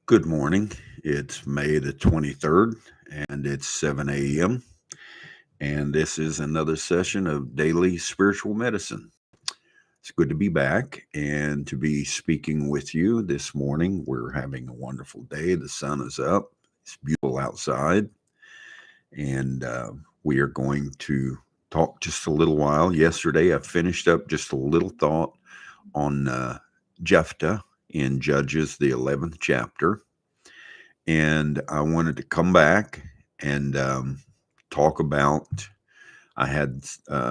Good morning. It's May the 23rd, and it's 7 a.m. And this is another session of Daily Spiritual Medicine. It's good to be back and to be speaking with you this morning. We're having a wonderful day. The sun is up, it's beautiful outside, and we are going to talk just a little while. Yesterday, I finished up just a little thought on Jephthah in Judges, the 11th chapter. And I wanted to come back and talk about. I had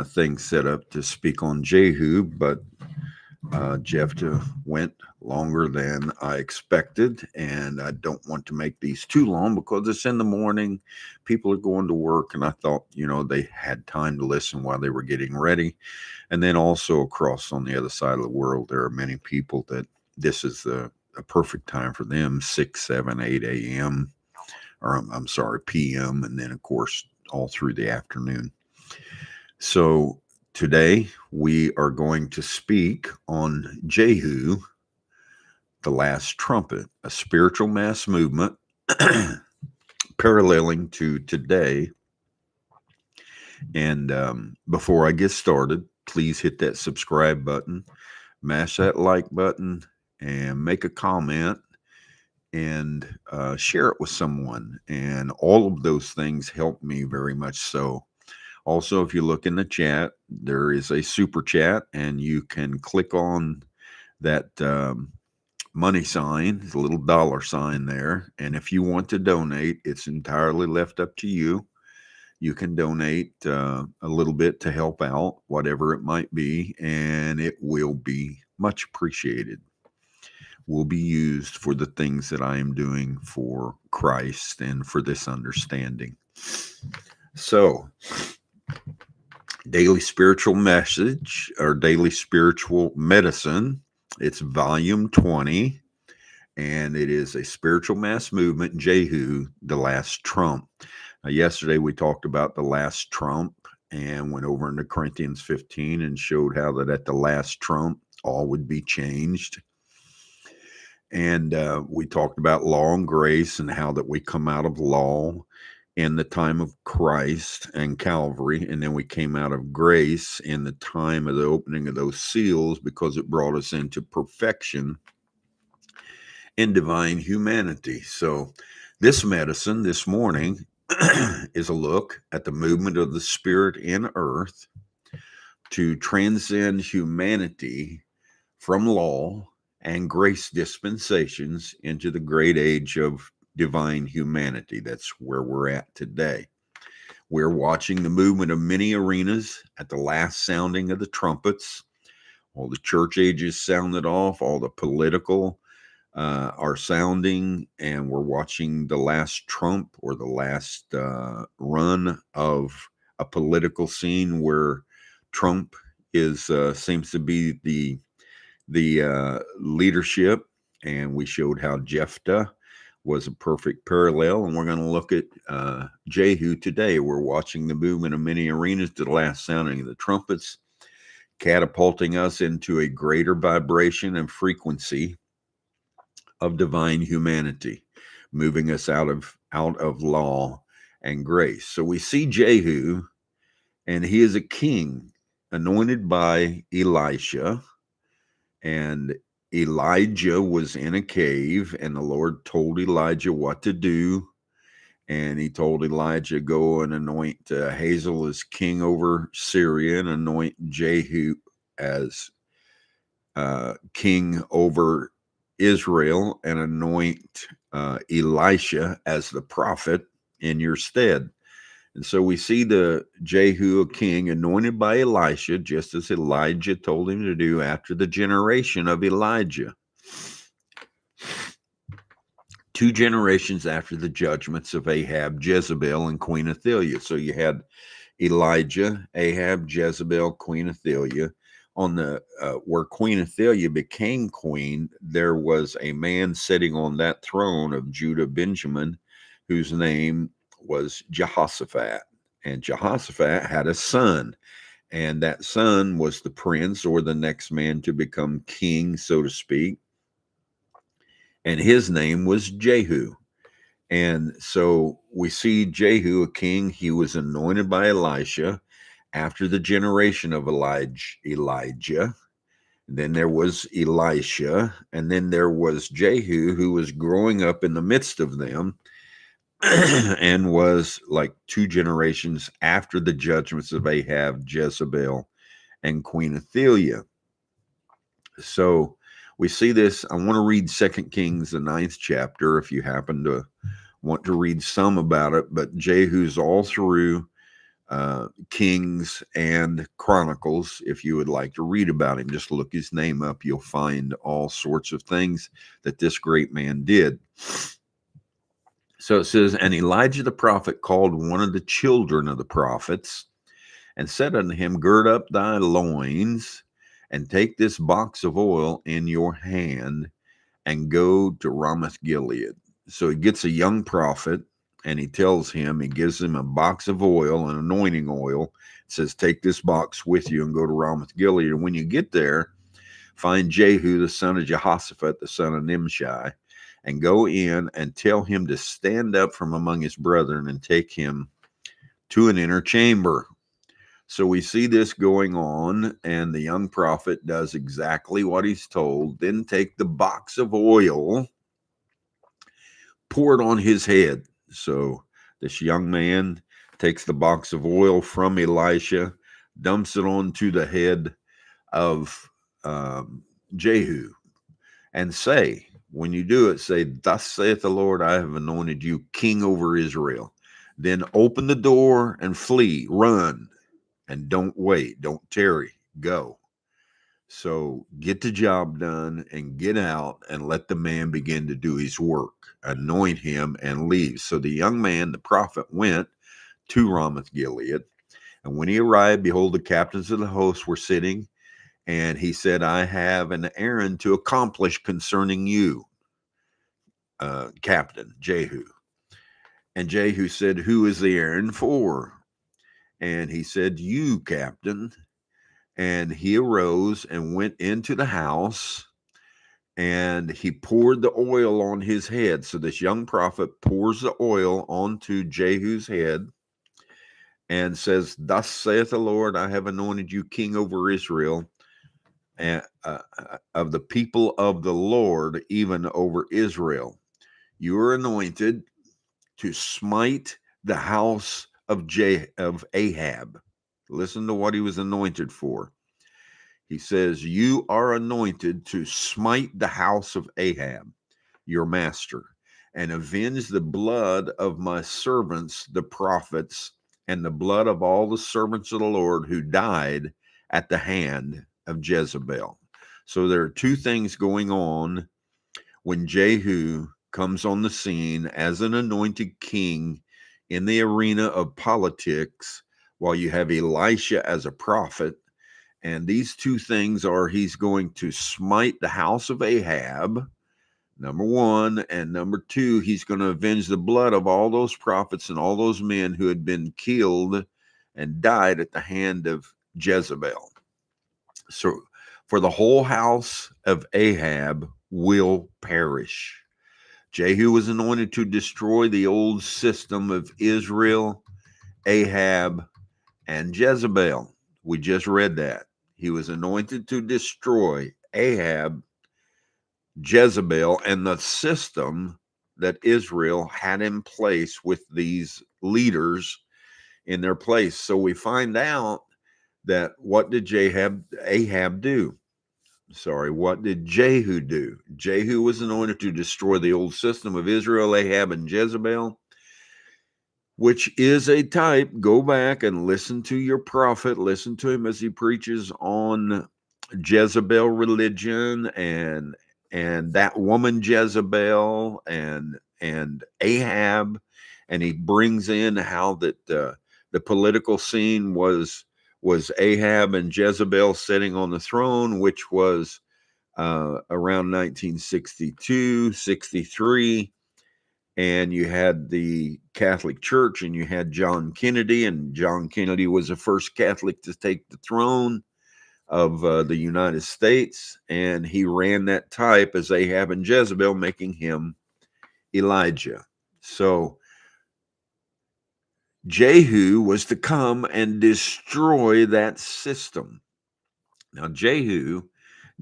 things set up to speak on Jehu, but Jephthah went longer than I expected, and I don't want to make these too long because it's in the morning. People are going to work, and I thought, they had time to listen while they were getting ready. And then also across on the other side of the world, there are many people that this is a perfect time for them, 6, 7, 8 a.m., or I'm sorry, p.m., and then, of course, all through the afternoon. So today we are going to speak on Jehu, the Last Trumpet, a spiritual mass movement paralleling to today. And before I get started, please hit that subscribe button, mash that like button, and make a comment and share it with someone. And all of those things help me very much so. Also, if you look in the chat, there is a super chat, and you can click on that money sign, the little dollar sign there. And if you want to donate, it's entirely left up to you. You can donate a little bit to help out, whatever it might be, and it will be much appreciated. Will be used for the things that I am doing for Christ and for this understanding. So, Daily Spiritual Message or Daily Spiritual Medicine, it's volume 20, and it is a spiritual mass movement, Jehu, the Last Trump. Now, yesterday we talked about the last trump and went over into Corinthians 15 and showed how that at the last trump, all would be changed. And we talked about law and grace and how that we come out of law in the time of Christ and Calvary, and then we came out of grace in the time of the opening of those seals because it brought us into perfection in divine humanity. So this medicine this morning is a look at the movement of the Spirit in earth to transcend humanity from law and grace dispensations into the great age of divine humanity. That's where we're at today. We're watching the movement of many arenas at the last sounding of the trumpets. All the church ages sounded off, all the political are sounding, and we're watching the last trump or the last run of a political scene where Trump is seems to be the leadership, and we showed how Jephthah was a perfect parallel, and we're going to look at Jehu today. We're watching the movement of many arenas to the last sounding of the trumpets, catapulting us into a greater vibration and frequency of divine humanity, moving us out of law and grace. So we see Jehu, and he is a king anointed by Elisha. And Elijah was in a cave, and the Lord told Elijah what to do. And he told Elijah, go and anoint Hazael as king over Syria and anoint Jehu as king over Israel, and anoint Elisha as the prophet in your stead. And so we see the Jehu, a king, anointed by Elisha, just as Elijah told him to do after the generation of Elijah. 2 generations after the judgments of Ahab, Jezebel, and Queen Athaliah. So you had Elijah, Ahab, Jezebel, Queen Athaliah. On the where Queen Athaliah became queen, there was a man sitting on that throne of Judah, Benjamin, whose name was Jehoshaphat. And Jehoshaphat had a son, and that son was the prince or the next man to become king, so to speak. and his name was Jehu. And so we see Jehu, a king. He was anointed by Elisha after the generation of Elijah. Then there was Elisha, and then there was Jehu, who was growing up in the midst of them and was like two generations after the judgments of Ahab, Jezebel, and Queen Athaliah. So we see this. I want to read 2 Kings, the 9th chapter, if you happen to want to read some about it. But Jehu's all through Kings and Chronicles. If you would like to read about him, just look his name up. You'll find all sorts of things that this great man did. So it says, and Elijah the prophet called one of the children of the prophets and said unto him, gird up thy loins and take this box of oil in your hand and go to Ramoth Gilead. So he gets a young prophet and he tells him, he gives him a box of oil, an anointing oil. It says, take this box with you and go to Ramoth Gilead. And when you get there, find Jehu, the son of Jehoshaphat, the son of Nimshi, and go in and tell him to stand up from among his brethren and take him to an inner chamber. So we see this going on, and the young prophet does exactly what he's told. Then take the box of oil, pour it on his head. So this young man takes the box of oil from Elisha, dumps it onto the head of Jehu, and say, when you do it, say, thus saith the Lord, I have anointed you king over Israel. Then open the door and flee, run, and don't wait, don't tarry, go. So get the job done and get out and let the man begin to do his work. Anoint him and leave. So the young man, the prophet, went to Ramoth Gilead. And when he arrived, behold, the captains of the host were sitting. And he said, I have an errand to accomplish concerning you, Captain Jehu. And Jehu said, who is the errand for? And he said, you, Captain. And he arose and went into the house, and he poured the oil on his head. So this young prophet pours the oil onto Jehu's head and says, thus saith the Lord, I have anointed you king over Israel, and of the people of the Lord, even over Israel. You are anointed to smite the house of Ahab. Listen to what he was anointed for. He says, you are anointed to smite the house of Ahab, your master, and avenge the blood of my servants, the prophets, and the blood of all the servants of the Lord who died at the hand of Jezebel. So there are two things going on when Jehu comes on the scene as an anointed king in the arena of politics, while you have Elisha as a prophet. And these two things are, he's going to smite the house of Ahab, number one, and number two, he's going to avenge the blood of all those prophets and all those men who had been killed and died at the hand of Jezebel. So for the whole house of Ahab will perish. Jehu was anointed to destroy the old system of Israel, Ahab, and Jezebel. We just read that. He was anointed to destroy Ahab, Jezebel, and the system that Israel had in place with these leaders in their place. So we find out that what did Ahab do? What did Jehu do? Jehu was anointed to destroy the old system of Israel, Ahab, and Jezebel, which is a type. Go back and listen to your prophet. Listen to him as he preaches on Jezebel religion and that woman Jezebel and Ahab, and he brings in how that the political scene was Ahab and Jezebel sitting on the throne, which was around 1962, 63. And you had the Catholic Church, and you had John Kennedy, and John Kennedy was the first Catholic to take the throne. of the United States, and he ran that type as Ahab and Jezebel, making him Elijah. So Jehu was to come and destroy that system. Now Jehu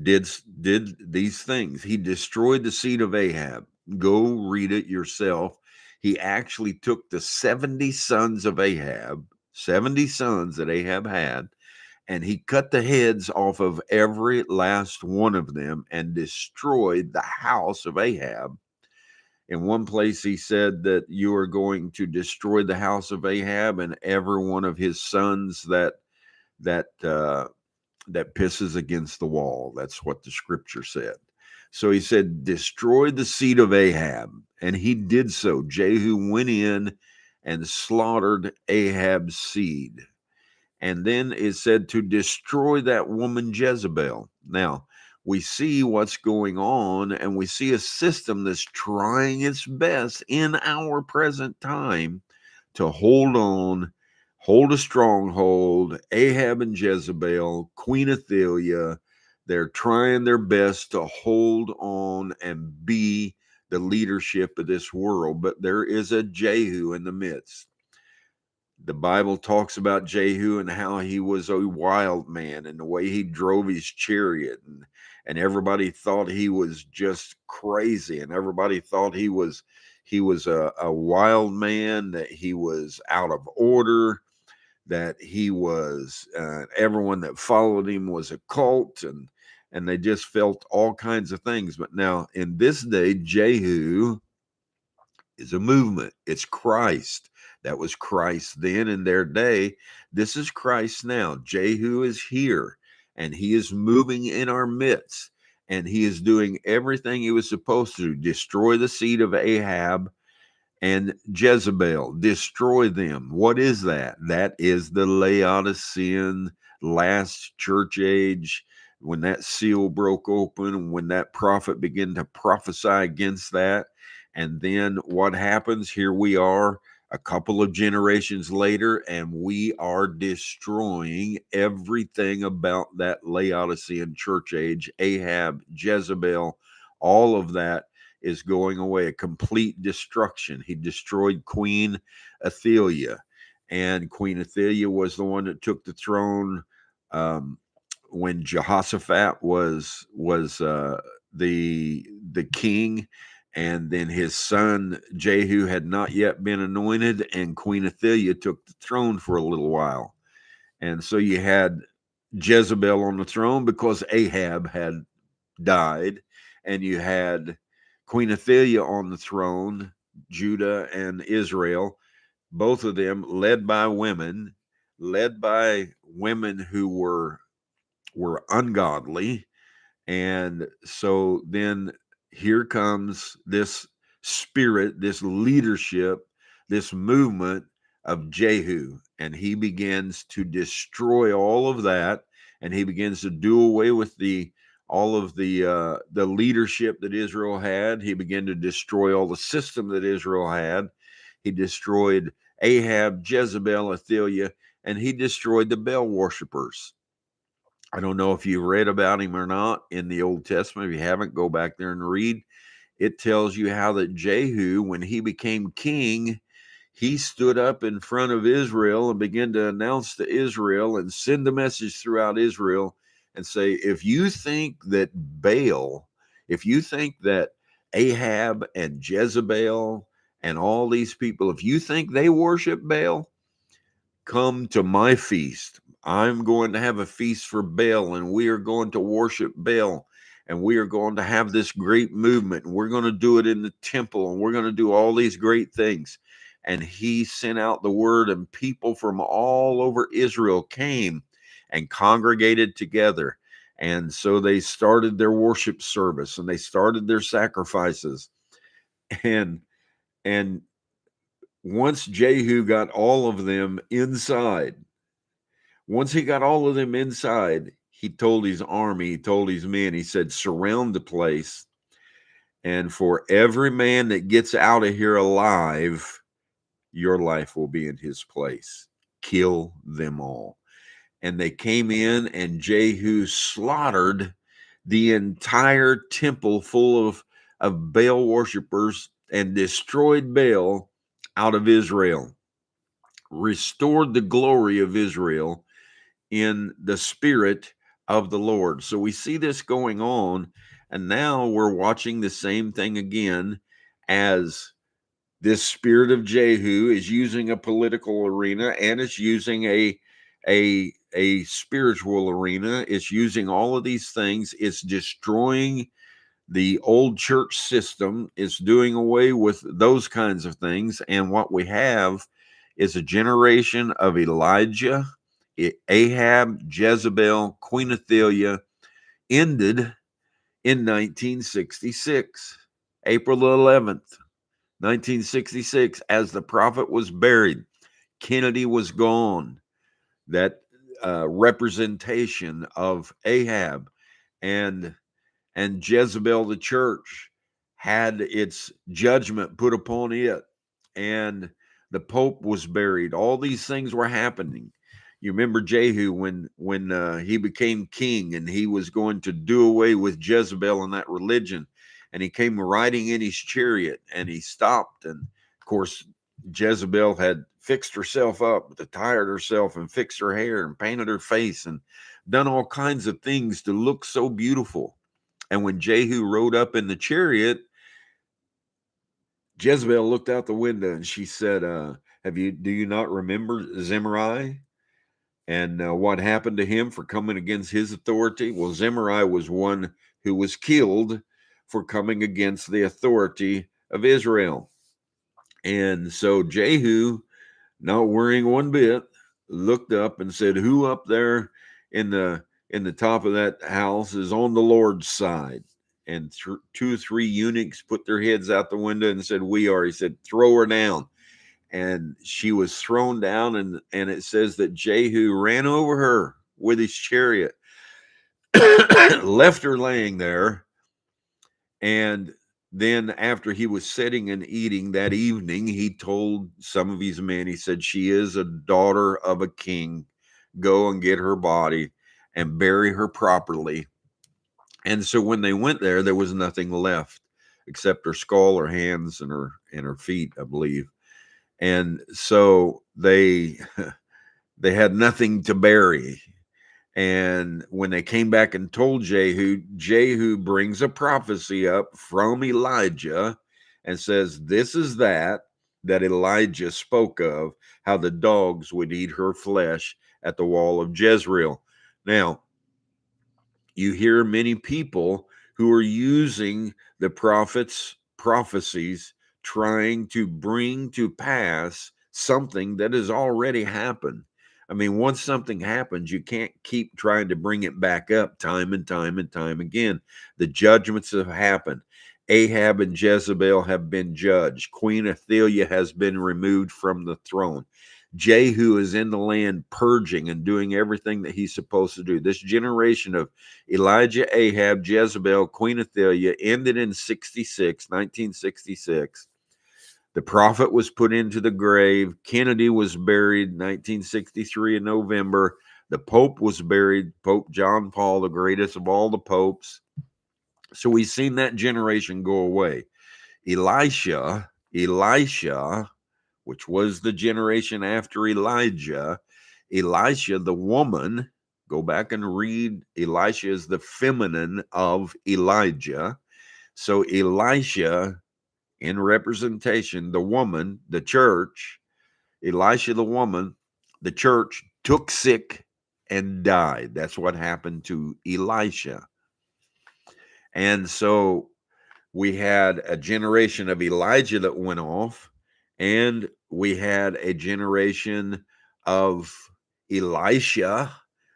did these things. He destroyed the seed of Ahab. Go read it yourself. He actually took the 70 sons of Ahab, 70 sons that Ahab had, and he cut the heads off of every last one of them and destroyed the house of Ahab. In one place, he said that you are going to destroy the house of Ahab and every one of his sons that that pisses against the wall. That's what the scripture said. So he said, destroy the seed of Ahab. And he did so. Jehu went in and slaughtered Ahab's seed. And then it said to destroy that woman Jezebel. Now, we see what's going on, and we see a system that's trying its best in our present time to hold on, hold a stronghold. Ahab and Jezebel, Queen Athaliah, they're trying their best to hold on and be the leadership of this world. But there is a Jehu in the midst. The Bible talks about Jehu and how he was a wild man and the way he drove his chariot, and everybody thought he was just crazy, and everybody thought he was a wild man, that he was out of order, that he was everyone that followed him was a cult, and they just felt all kinds of things. But now in this day, Jehu is a movement. It's Christ. That was Christ then in their day. This is Christ now. Jehu is here, and he is moving in our midst, and he is doing everything he was supposed to destroy the seed of Ahab and Jezebel, destroy them. What is that? That is the Laodicean last church age. When that seal broke open, when that prophet began to prophesy against that, and then what happens? Here we are a couple of generations later, and we are destroying everything about that Laodicean church age. Ahab, Jezebel, all of that is going away, a complete destruction. He destroyed Queen Athaliah, and Queen Athaliah was the one that took the throne when Jehoshaphat was the king, and then his son Jehu had not yet been anointed, and Queen Athaliah took the throne for a little while. And so you had Jezebel on the throne because Ahab had died, and you had Queen Athaliah on the throne, Judah and Israel, both of them led by women, who were ungodly. And so then here comes this spirit, this leadership, this movement of Jehu, and he begins to destroy all of that, and he begins to do away with all of the leadership that Israel had. He began to destroy all the system that Israel had. He destroyed Ahab, Jezebel, Athaliah, and he destroyed the Baal worshipers. I don't know if you read about him or not in the Old Testament. If you haven't, go back there and read. It tells you how that Jehu, when he became king, he stood up in front of Israel and began to announce to Israel and send a message throughout Israel and say, if you think that Baal, if you think that Ahab and Jezebel and all these people, if you think they worship Baal, come to my feast. I'm going to have a feast for Baal, and we are going to worship Baal, and we are going to have this great movement, and we're going to do it in the temple, and we're going to do all these great things. And he sent out the word, and people from all over Israel came and congregated together. And so they started their worship service, and they started their sacrifices. And once Jehu got all of them inside, once he got all of them inside, he told his army, he told his men, he said, surround the place. And for every man that gets out of here alive, your life will be in his place. Kill them all. and they came in, and Jehu slaughtered the entire temple full of Baal worshipers and destroyed Baal out of Israel, restored the glory of Israel in the spirit of the Lord. So we see this going on, and now we're watching the same thing again, as this spirit of Jehu is using a political arena, and it's using a spiritual arena. It's using all of these things. It's destroying the old church system. It's doing away with those kinds of things. And what we have is a generation of Elijah, Ahab, Jezebel, Queen Athaliah, ended in 1966, April 11th, 1966, as the prophet was buried. Kennedy was gone. That representation of Ahab and Jezebel, the church, had its judgment put upon it, and the Pope was buried. All these things were happening. You remember Jehu when he became king, and he was going to do away with Jezebel and that religion, and he came riding in his chariot, and he stopped, and of course Jezebel had fixed herself up, attired herself, and fixed her hair, and painted her face, and done all kinds of things to look so beautiful. And when Jehu rode up in the chariot, Jezebel looked out the window and she said, do you not remember Zimri and what happened to him for coming against his authority? Well, Zimri was one who was killed for coming against the authority of Israel. And so Jehu, not worrying one bit, looked up and said, who up there in the top of that house is on the Lord's side? And 2 or 3 eunuchs put their heads out the window and said, we are. He said, throw her down. And she was thrown down, and it says that Jehu ran over her with his chariot, left her laying there. And then after he was sitting and eating that evening, he told some of his men, he said, she is a daughter of a king. Go and get her body and bury her properly. And so when they went there was nothing left except her skull, her hands, and her feet, I believe. And so they had nothing to bury. And when they came back and told Jehu brings a prophecy up from Elijah and says, this is that Elijah spoke of, how the dogs would eat her flesh at the wall of Jezreel. Now, you hear many people who are using the prophet's prophecies, trying to bring to pass something that has already happened. I mean, once something happens, you can't keep trying to bring it back up time and time and time again. The judgments have happened. Ahab and Jezebel have been judged. Queen Athaliah has been removed from the throne. Jehu is in the land purging and doing everything that he's supposed to do. This generation of Elijah, Ahab, Jezebel, Queen Athaliah ended in 1966. The prophet was put into the grave. Kennedy was buried 1963 in November. The Pope was buried, Pope John Paul, the greatest of all the popes. So we've seen that generation go away. Elisha, which was the generation after Elijah, Elisha, the woman, go back and read, Elisha is the feminine of Elijah. So Elisha, in representation, the woman, the church, Elisha, the woman, the church, took sick and died. That's what happened to Elisha. And so we had a generation of Elijah that went off, and we had a generation of Elisha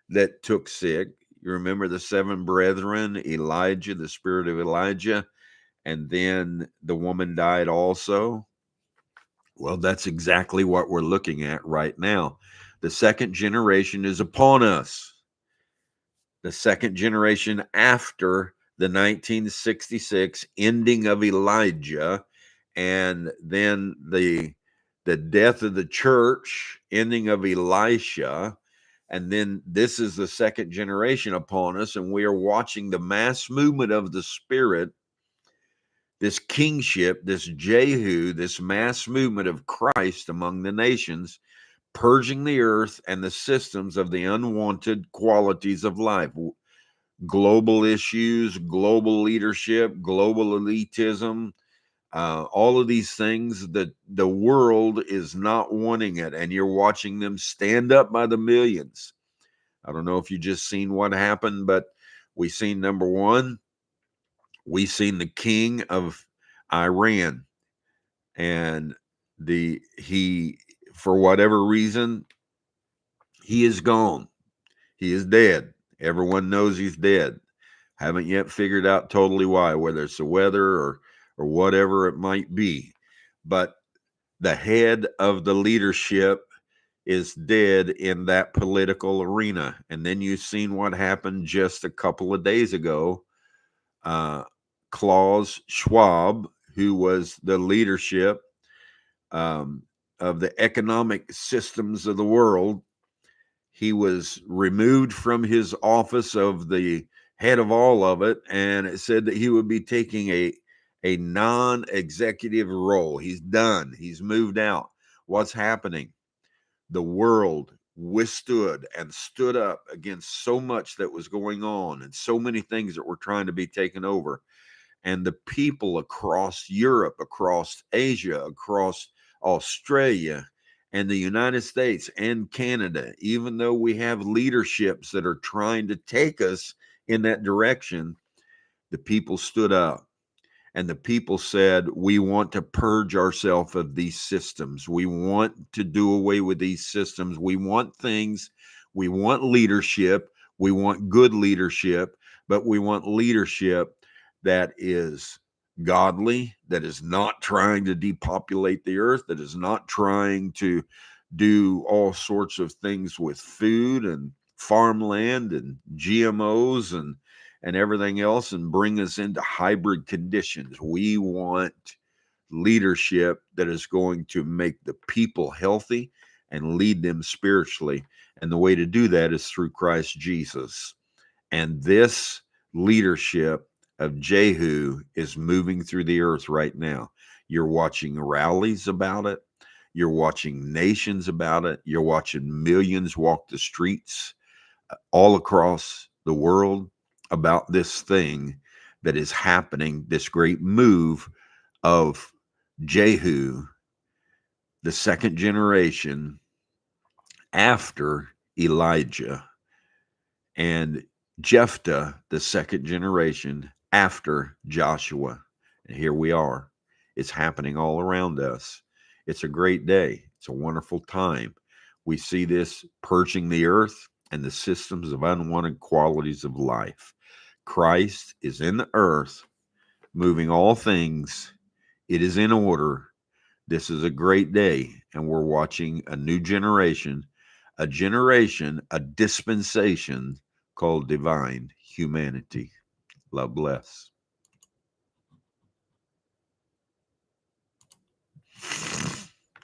that took sick. You remember the 7 brethren, Elijah, the spirit of Elijah, and then the woman died also. Well, that's exactly what we're looking at right now. The second generation is upon us. The second generation after the 1966 ending of Elijah, and then the death of the church, ending of Elisha, And then this is the second generation upon us, and we are watching the mass movement of the Spirit, this kingship, this Jehu, this mass movement of Christ among the nations, purging the earth and the systems of the unwanted qualities of life. Global issues, global leadership, global elitism, all of these things that the world is not wanting it, and you're watching them stand up by the millions. I don't know if you just seen what happened, but we seen number one, we seen the king of Iran, and he for whatever reason he is gone. He is dead. Everyone knows he's dead. Haven't yet figured out totally why, whether it's the weather or whatever it might be. But the head of the leadership is dead in that political arena. And then you've seen what happened just a couple of days ago. Klaus Schwab, who was the leadership of the economic systems of the world, he was removed from his office of the head of all of it, and it said that he would be taking a non-executive role. He's done. He's moved out. What's happening? The world withstood and stood up against so much that was going on and so many things that were trying to be taken over. And the people across Europe, across Asia, across Australia, and the United States and Canada, even though we have leaderships that are trying to take us in that direction, the people stood up. And the people said, we want to purge ourselves of these systems. We want to do away with these systems. We want things. We want leadership. We want good leadership, but we want leadership that is godly, that is not trying to depopulate the earth, that is not trying to do all sorts of things with food and farmland and GMOs and everything else and bring us into hybrid conditions. We want leadership that is going to make the people healthy and lead them spiritually. And the way to do that is through Christ Jesus. And this leadership of Jehu is moving through the earth right now. You're watching rallies about it. You're watching nations about it. You're watching millions walk the streets all across the world about this thing that is happening, this great move of Jehu, the second generation after Elijah, and Jephthah, the second generation after Joshua. And here we are. It's happening all around us. It's a great day. It's a wonderful time. We see this purging the earth and the systems of unwanted qualities of life. Christ is in the earth, moving all things. It is in order. This is a great day, and we're watching a new generation, a dispensation called divine humanity. Love bless.